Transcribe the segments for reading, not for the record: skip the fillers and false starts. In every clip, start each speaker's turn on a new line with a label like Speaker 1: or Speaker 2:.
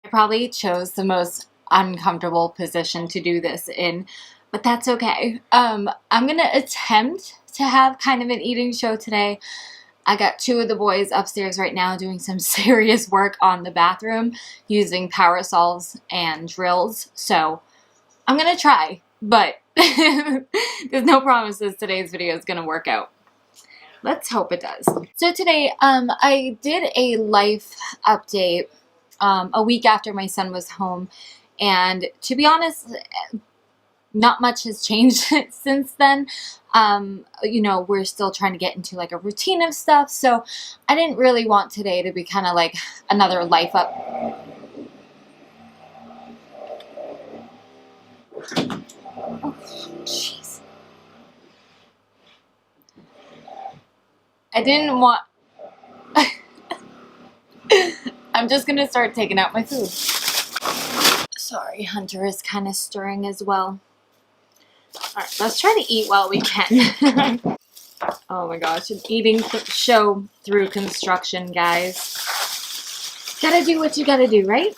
Speaker 1: I probably chose the most uncomfortable position to do this in, but that's okay. I'm gonna attempt to have kind of an eating show today. I got two of the boys upstairs right now doing some serious work on the bathroom using power saws and drills, so I'm gonna try, but there's no promises today's video is gonna work out. Let's hope it does. So today, I did a life update a week after my son was home, and to be honest, not much has changed since then. You know, we're still trying to get into like a routine of stuff, so I didn't really want today to be kind of like another life up. Oh, jeez. I didn't want... I'm just gonna start taking out my food. Sorry, Hunter is kind of stirring as well. Alright, let's try to eat while we can. Oh my gosh, an eating show through construction, guys. Gotta do what you gotta do, right?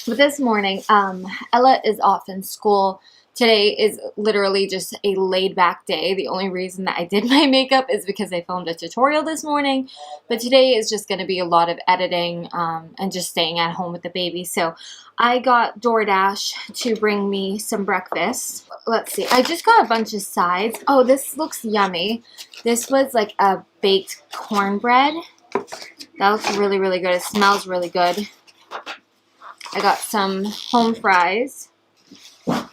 Speaker 1: But this morning, Ella is off in school. Today is literally just a laid-back day. The only reason that I did my makeup is because I filmed a tutorial this morning. But today is just going to be a lot of editing and just staying at home with the baby. So I got DoorDash to bring me some breakfast. Let's see. I just got a bunch of sides. Oh, this looks yummy. This was like a baked cornbread. That looks really, really good. It smells really good. I got some home fries,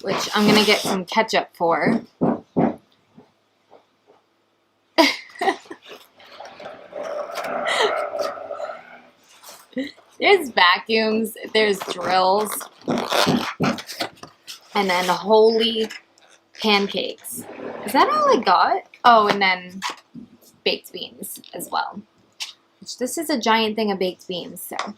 Speaker 1: which I'm going to get some ketchup for. There's vacuums, there's drills, and then holy pancakes. Is that all I got? Oh, and then baked beans as well. Which this is a giant thing of baked beans, so...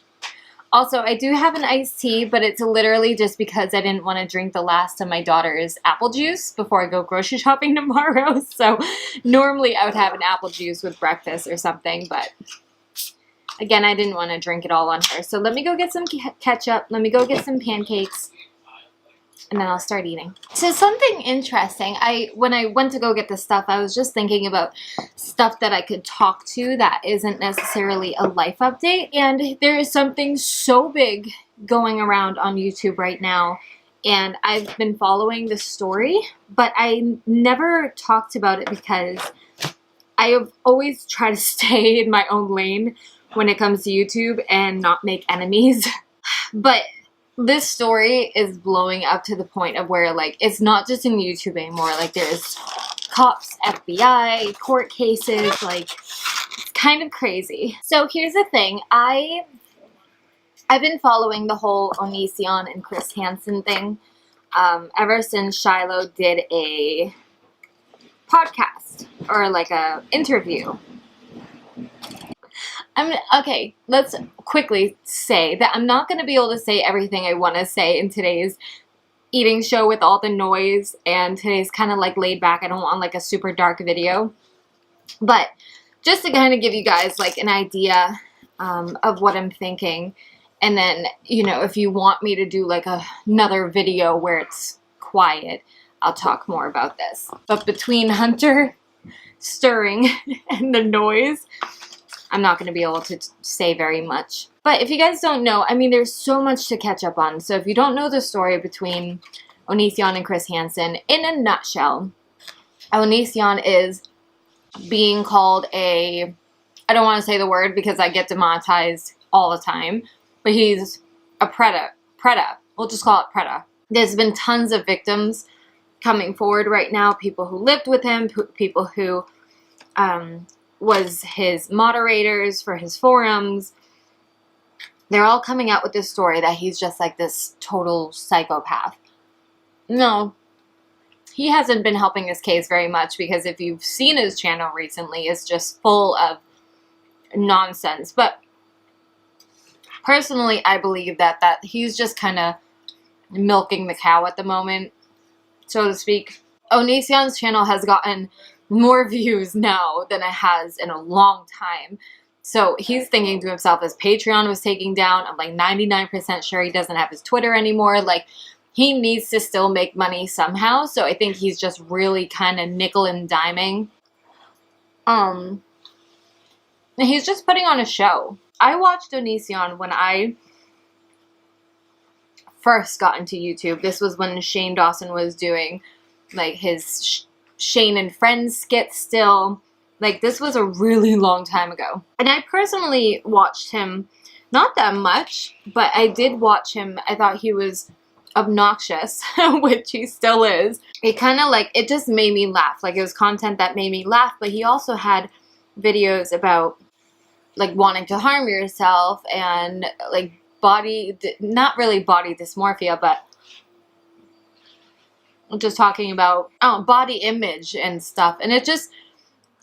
Speaker 1: Also, I do have an iced tea, but it's literally just because I didn't want to drink the last of my daughter's apple juice before I go grocery shopping tomorrow. So normally I would have an apple juice with breakfast or something, but again, I didn't want to drink it all on her. So let me go get some ketchup. Let me go get some pancakes, and then I'll start eating. So something interesting, when I went to go get this stuff, I was just thinking about stuff that I could talk to that isn't necessarily a life update. And there is something so big going around on YouTube right now. And I've been following this story, but I never talked about it because I have always tried to stay in my own lane when it comes to YouTube and not make enemies. But this story is blowing up to the point of where, like, it's not just in YouTube anymore. Like, there's cops, FBI, court cases, like, it's kind of crazy. So here's the thing. I've been following the whole ONISION and Chris HANSEN thing ever since Shiloh did a podcast or like a interview. Okay, let's quickly say that I'm not going to be able to say everything I want to say in today's eating show with all the noise, and today's kind of like laid back. I don't want like a super dark video, but just to kind of give you guys like an idea of what I'm thinking, and then, you know, if you want me to do like another video where it's quiet, I'll talk more about this. But between Hunter stirring and the noise, I'm not going to be able to say very much. But if you guys don't know, I mean, there's so much to catch up on. So if you don't know the story between ONISION and Chris HANSEN, in a nutshell, ONISION is being called I don't want to say the word because I get demonetized all the time, but he's a preda. We'll just call it preda. There's been tons of victims coming forward right now, people who lived with him, people who was his moderators for his forums. They're all coming out with this story that he's just like this total psychopath. No, he hasn't been helping this case very much, because if you've seen his channel recently, it's just full of nonsense. But personally, I believe that he's just kind of milking the cow at the moment, so to speak. ONISION's channel has gotten more views now than it has in a long time. So he's thinking to himself, his Patreon was taken down. I'm like 99% sure he doesn't have his Twitter anymore. Like, he needs to still make money somehow. So I think he's just really kind of nickel and diming. He's just putting on a show. I watched ONISION when I first got into YouTube. This was when Shane Dawson was doing like his Shane and Friends skit still. Like, this was a really long time ago. And I personally watched him, not that much, but I did watch him. I thought he was obnoxious, which he still is. It kind of like, it just made me laugh. Like, it was content that made me laugh, but he also had videos about like wanting to harm yourself and like not really body dysmorphia, but just talking about body image and stuff. And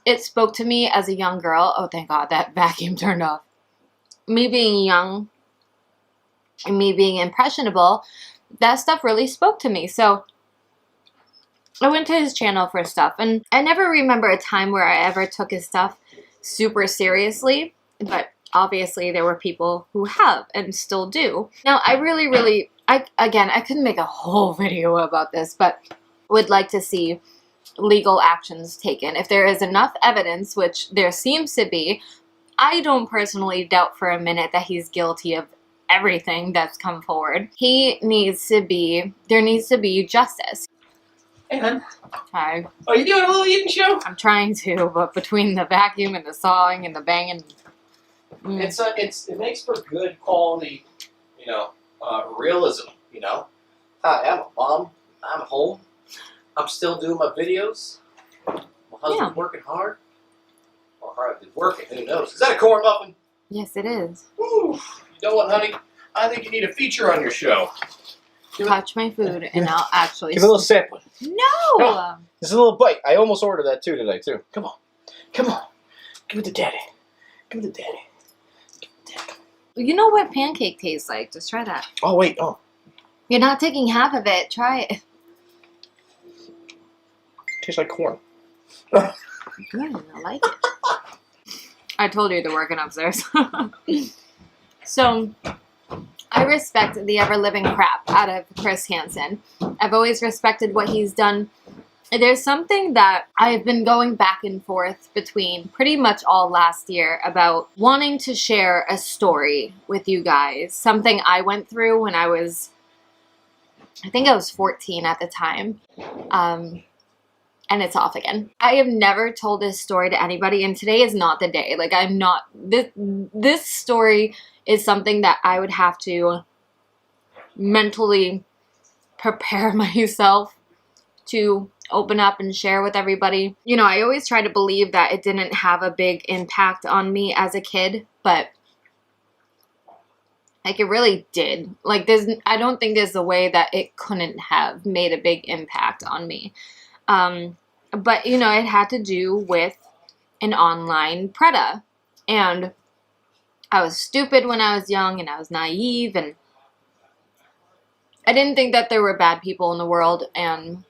Speaker 1: it spoke to me as a young girl. Oh, thank God that vacuum turned off. Me being young and me being impressionable, that stuff really spoke to me. So I went to his channel for stuff, and I never remember a time where I ever took his stuff super seriously, but obviously there were people who have and still do. Now, I really, I couldn't make a whole video about this, but would like to see legal actions taken. If there is enough evidence, which there seems to be, I don't personally doubt for a minute that he's guilty of everything that's come forward. There needs to be justice.
Speaker 2: Hey, hon.
Speaker 1: Hi.
Speaker 2: Are you doing a little eating show?
Speaker 1: I'm trying to, but between the vacuum and the sawing and the banging,
Speaker 2: it makes for good quality, realism. Hi, I'm a mom. I'm home. I'm still doing my videos. My husband's working hard. Or hardly working, who knows? Is that a corn muffin?
Speaker 1: Yes, it is.
Speaker 2: Woo. You know what, honey? I think you need a feature on your show.
Speaker 1: Touch my food and I'll actually...
Speaker 2: Give a little sample.
Speaker 1: No!
Speaker 2: Just a little bite. I almost ordered that too today, too. Come on. Come on. Give it to daddy. Give it to daddy. Give it to daddy.
Speaker 1: You know what pancake tastes like. Just try that.
Speaker 2: Oh, wait. Oh.
Speaker 1: You're not taking half of it. Try it.
Speaker 2: Tastes like corn.
Speaker 1: Good. I like it. I told you they're working upstairs. So, I respect the ever-living crap out of Chris HANSEN. I've always respected what he's done. There's something that I've been going back and forth between pretty much all last year about wanting to share a story with you guys. Something I went through when I think I was 14 at the time. And it's off again. I have never told this story to anybody, and today is not the day. Like, I'm not... This story is something that I would have to mentally prepare myself to open up and share with everybody. I always try to believe that it didn't have a big impact on me as a kid, but like, it really did. Like, I don't think there's a way that it couldn't have made a big impact on me. But, it had to do with an online preda. And I was stupid when I was young, and I was naive, and I didn't think that there were bad people in the world, and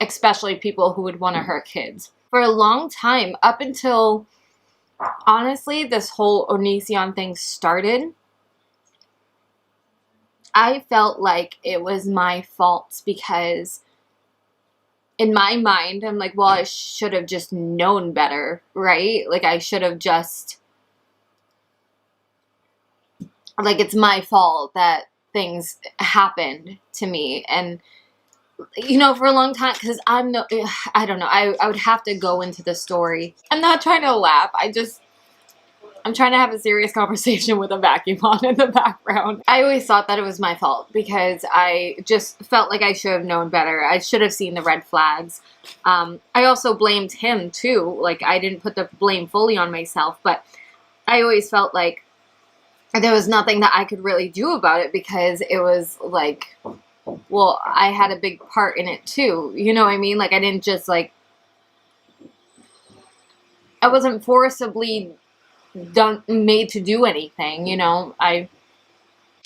Speaker 1: especially people who would want to hurt kids. For a long time, up until, honestly, this whole ONISION thing started, I felt like it was my fault because... in my mind, I'm like, well, I should have just known better, right? Like, I should have just... like, it's my fault that things happened to me. And, for a long time, because I don't know, I would have to go into the story. I'm not trying to laugh. I'm trying to have a serious conversation with a vacuum on in the background. I always thought that it was my fault because I just felt like I should have known better. I should have seen the red flags. I also blamed him too. Like, I didn't put the blame fully on myself, but I always felt like there was nothing that I could really do about it because it was like, well, I had a big part in it too. You know what I mean? Like, I didn't just like, I wasn't forcibly made to do anything, I'm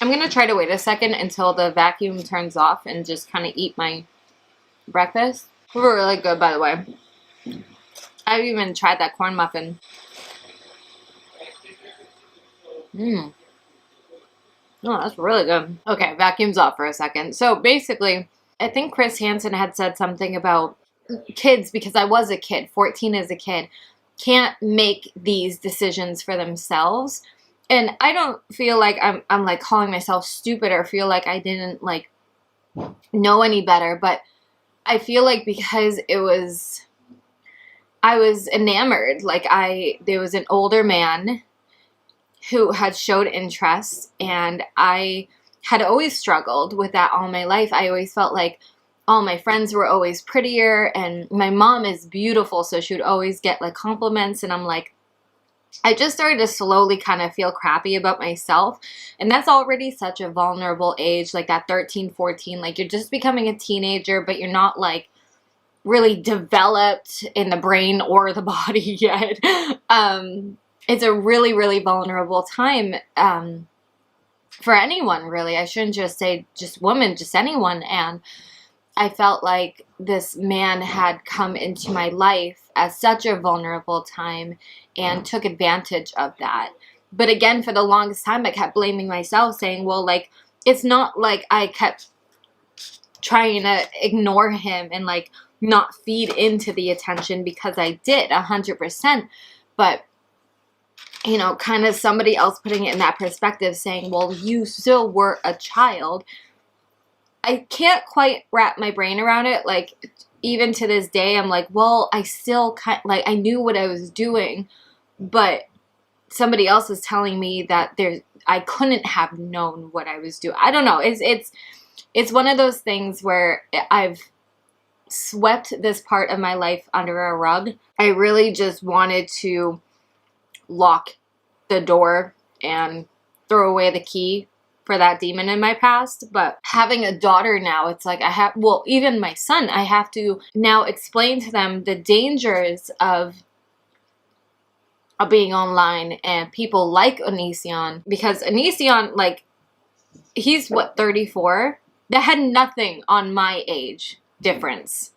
Speaker 1: gonna try to wait a second until the vacuum turns off and just kind of eat my breakfast. They were really good, by the way. I've even tried that corn muffin. Oh, that's really good. Okay, vacuum's off for a second. So basically, I think Chris Hansen had said something about kids, because I was a kid, 14 as a kid, can't make these decisions for themselves. And I don't feel like I'm like calling myself stupid or feel like I didn't like know any better, but I feel like because I was enamored. Like there was an older man who had showed interest, and I had always struggled with that all my life. I always felt like all my friends were always prettier, and my mom is beautiful, so she would always get like compliments, and I'm like, I just started to slowly kind of feel crappy about myself. And that's already such a vulnerable age, like that 13, 14, like you're just becoming a teenager, but you're not like really developed in the brain or the body yet. It's a really, really vulnerable time for anyone, really. I shouldn't just say just women, just anyone. And I felt like this man had come into my life at such a vulnerable time and took advantage of that. But again, for the longest time, I kept blaming myself, saying, well, like, it's not like I kept trying to ignore him and like not feed into the attention, because I did 100%. But, you know, kind of somebody else putting it in that perspective, saying, well, you still were a child. I can't quite wrap my brain around it. Like, even to this day, I'm like, well, I still like, I knew what I was doing, but somebody else is telling me that I couldn't have known what I was doing. I don't know. It's one of those things where I've swept this part of my life under a rug. I really just wanted to lock the door and throw away the key for that demon in my past. But having a daughter now, it's like well, even my son, I have to now explain to them the dangers of being online and people like ONISION, because ONISION, like, he's what, 34? That had nothing on my age difference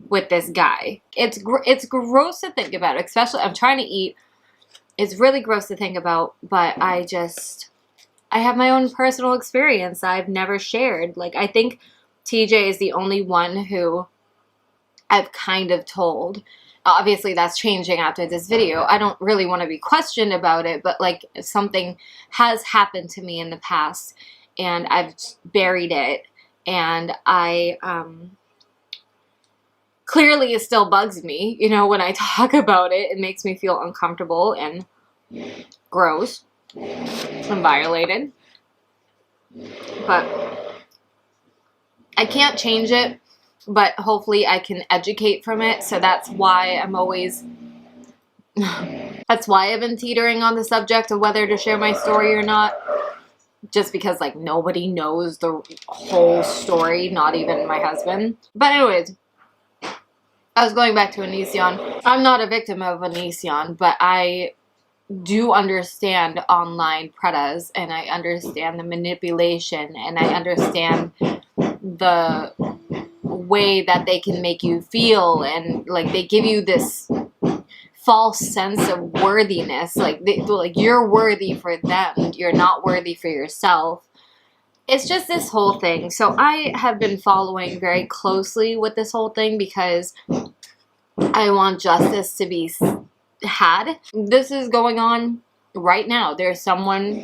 Speaker 1: with this guy. It's gross to think about, especially I'm trying to eat. It's really gross to think about, but I have my own personal experience I've never shared. Like, I think TJ is the only one who I've kind of told. Obviously, that's changing after this video. I don't really want to be questioned about it, but like, if something has happened to me in the past and I've buried it, and clearly it still bugs me, you know, when I talk about it. It makes me feel uncomfortable and gross and violated. But I can't change it, but hopefully I can educate from it. So that's why I'm always, that's why I've been teetering on the subject of whether to share my story or not. Just because, like, nobody knows the whole story, not even my husband. But anyways, I was going back to ONISION. I'm not a victim of ONISION, but I do understand online pretas, and I understand the manipulation, and I understand the way that they can make you feel, and like they give you this false sense of worthiness, like you're worthy for them, you're not worthy for yourself. It's just this whole thing. So I have been following very closely with this whole thing because I want justice to be had. This is going on right now. There's someone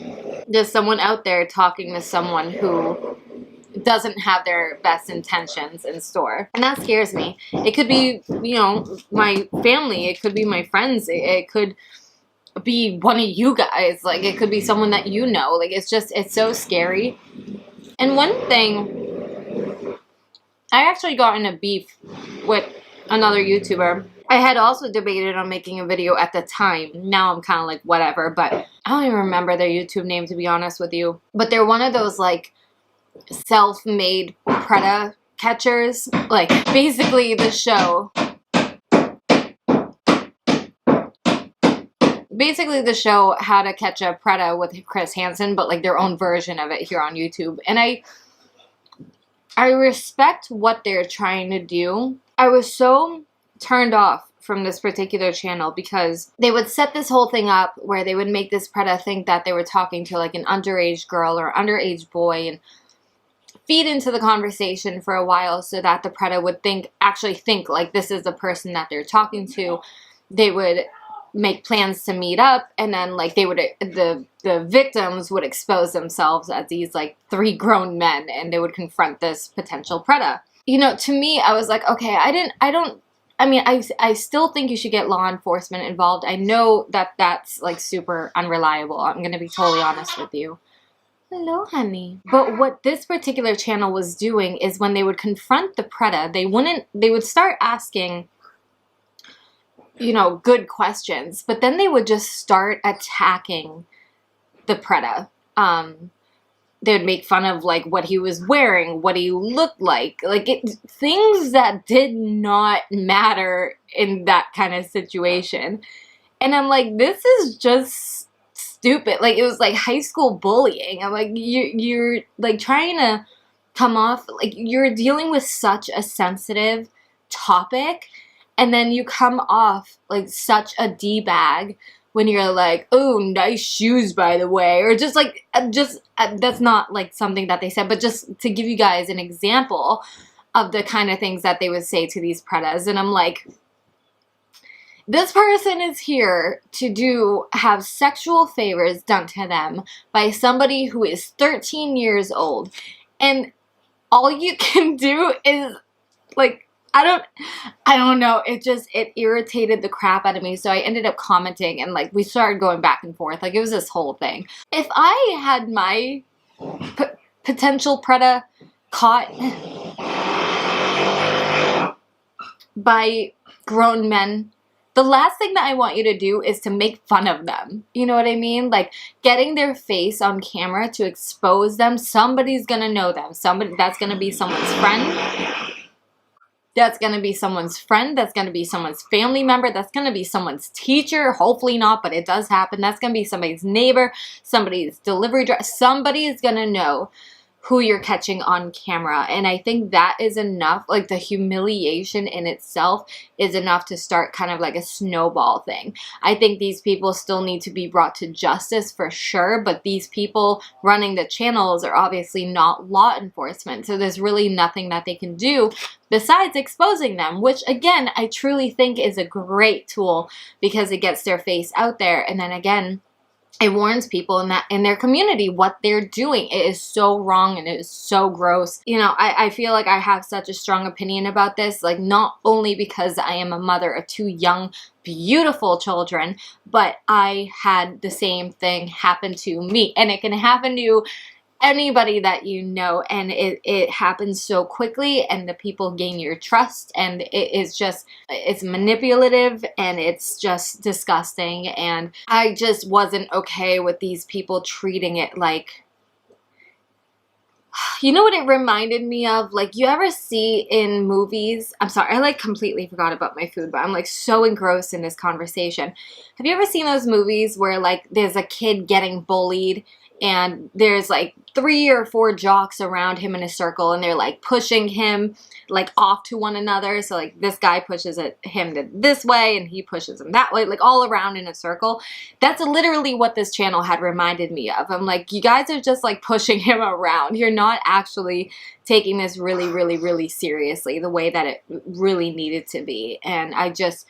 Speaker 1: out there talking to someone who doesn't have their best intentions in store. And that scares me. It could be, you know, my family. It could be my friends. It could be one of you guys. Like, it could be someone that you know. Like, it's so scary. And one thing, I actually got in a beef with another YouTuber. I had also debated on making a video at the time. Now I'm kind of like, whatever. But I don't even remember their YouTube name, to be honest with you. But they're one of those, like, self-made preda catchers. Like, basically the show how to catch a preda with Chris Hansen, but like their own version of it here on YouTube. And I respect what they're trying to do. I was so turned off from this particular channel because they would set this whole thing up where they would make this Preda think that they were talking to like an underage girl or underage boy and feed into the conversation for a while so that the Preda would actually think like this is the person that they're talking to. They would make plans to meet up, and then like the victims would expose themselves as these like 3 grown men, and they would confront this potential Preda. You know, to me, I was like, okay, I still think you should get law enforcement involved. I know that that's like super unreliable. I'm gonna be totally honest with you. Hello, honey. But what this particular channel was doing is when they would confront the Preda, they would start asking, you know, good questions, but then they would just start attacking the Preda. They would make fun of like what he was wearing, what he looked like things that did not matter in that kind of situation. And I'm like, this is just stupid. Like, it was like high school bullying. I'm like, you're like trying to come off like you're dealing with such a sensitive topic, and then you come off like such a D-bag when you're like, oh, nice shoes, by the way. Or just like, that's not like something that they said, but just to give you guys an example of the kind of things that they would say to these Predas. And I'm like, this person is here to have sexual favors done to them by somebody who is 13 years old. And all you can do is like, I don't know. It irritated the crap out of me. So I ended up commenting, and like we started going back and forth. Like, it was this whole thing. If I had my potential Preda caught by grown men, the last thing that I want you to do is to make fun of them. You know what I mean? Like, getting their face on camera to expose them. Somebody's gonna know them. That's gonna be someone's friend. That's going to be someone's friend. That's going to be someone's family member. That's going to be someone's teacher. Hopefully not, but it does happen. That's going to be somebody's neighbor, somebody's delivery driver. Somebody is going to know who you're catching on camera. And I think that is enough. Like, the humiliation in itself is enough to start kind of like a snowball thing. I think these people still need to be brought to justice for sure, but these people running the channels are obviously not law enforcement. So there's really nothing that they can do besides exposing them, which again, I truly think is a great tool because it gets their face out there. And then again, it warns people in their community what they're doing. It is so wrong and it is so gross. You know, I feel like I have such a strong opinion about this, like not only because I am a mother of 2 young, beautiful children, but I had the same thing happen to me. And it can happen to anybody that you know, and it happens so quickly, and the people gain your trust, and it's manipulative, and it's just disgusting. And I just wasn't okay with these people treating it like, you know what it reminded me of? Like, you ever see in movies, I'm sorry, I like completely forgot about my food, but I'm like so engrossed in this conversation. Have you ever seen those movies where like there's a kid getting bullied, and there's like 3 or 4 jocks around him in a circle, and they're like pushing him like off to one another? So like this guy pushes him this way, and he pushes him that way, like all around in a circle. That's literally what this channel had reminded me of. I'm like, you guys are just like pushing him around. You're not actually taking this really, really, really seriously the way that it really needed to be. And I just,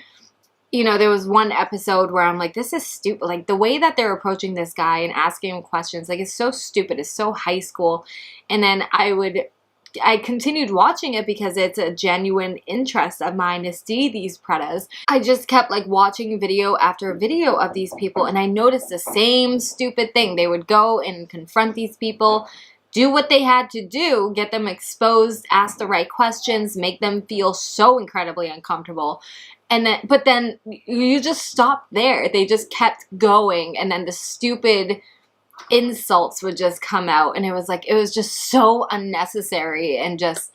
Speaker 1: you know, there was one episode where I'm like, this is stupid. Like, the way that they're approaching this guy and asking him questions, like, it's so stupid. It's so high school. And then I continued watching it because it's a genuine interest of mine to see these Predas. I just kept like watching video after video of these people, and I noticed the same stupid thing. They would go and confront these people, do what they had to do, get them exposed, ask the right questions, make them feel so incredibly uncomfortable. And then, but then you just stopped there. They just kept going, and then the stupid insults would just come out, and it was just so unnecessary, and just,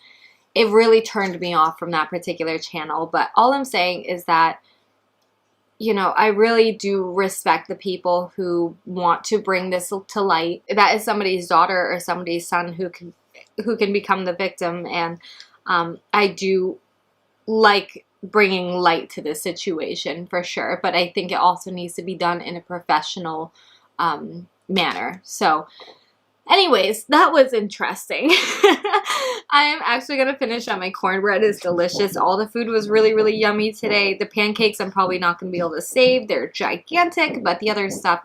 Speaker 1: it really turned me off from that particular channel. But all I'm saying is that, you know, I really do respect the people who want to bring this to light. That is somebody's daughter or somebody's son who can become the victim. And I do like bringing light to the situation for sure, but I think it also needs to be done in a professional manner. So anyways, that was interesting. I am actually going to finish on my cornbread. It's delicious. All the food was really, really yummy today. The pancakes I'm probably not going to be able to save. They're gigantic, but the other stuff,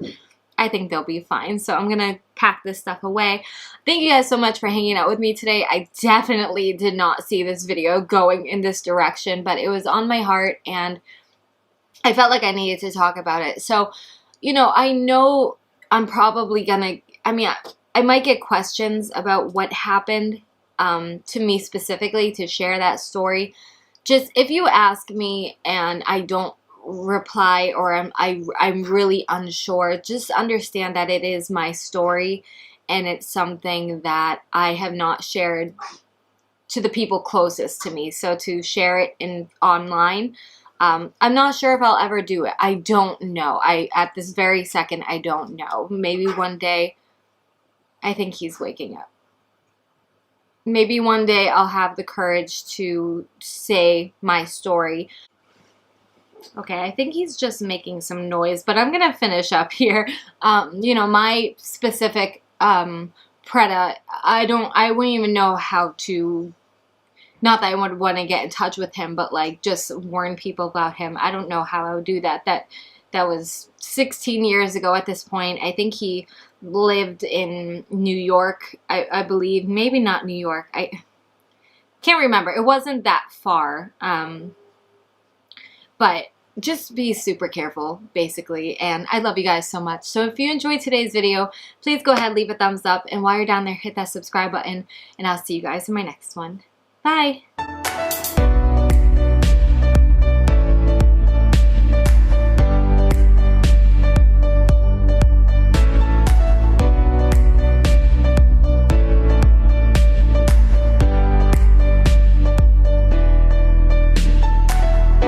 Speaker 1: I think they'll be fine. So I'm going to pack this stuff away. Thank you guys so much for hanging out with me today. I definitely did not see this video going in this direction, but it was on my heart and I felt like I needed to talk about it. So, you know, I know I'm probably going to, I might get questions about what happened to me specifically to share that story. Just if you ask me and I don't reply or I'm really unsure, just understand that it is my story and it's something that I have not shared to the people closest to me. So to share it online, I'm not sure if I'll ever do it. I don't know. At this very second, I don't know. Maybe one day. I think he's waking up. Maybe one day I'll have the courage to say my story. Okay, I think he's just making some noise, but I'm going to finish up here. You know, my specific Preda, I wouldn't even know how to, not that I would want to get in touch with him, but like just warn people about him. I don't know how I would do that. That was 16 years ago at this point. I think he lived in New York, I believe. Maybe not New York. I can't remember. It wasn't that far. But just be super careful, basically. And I love you guys so much. So if you enjoyed today's video, please go ahead, leave a thumbs up. And while you're down there, hit that subscribe button. And I'll see you guys in my next one. Bye!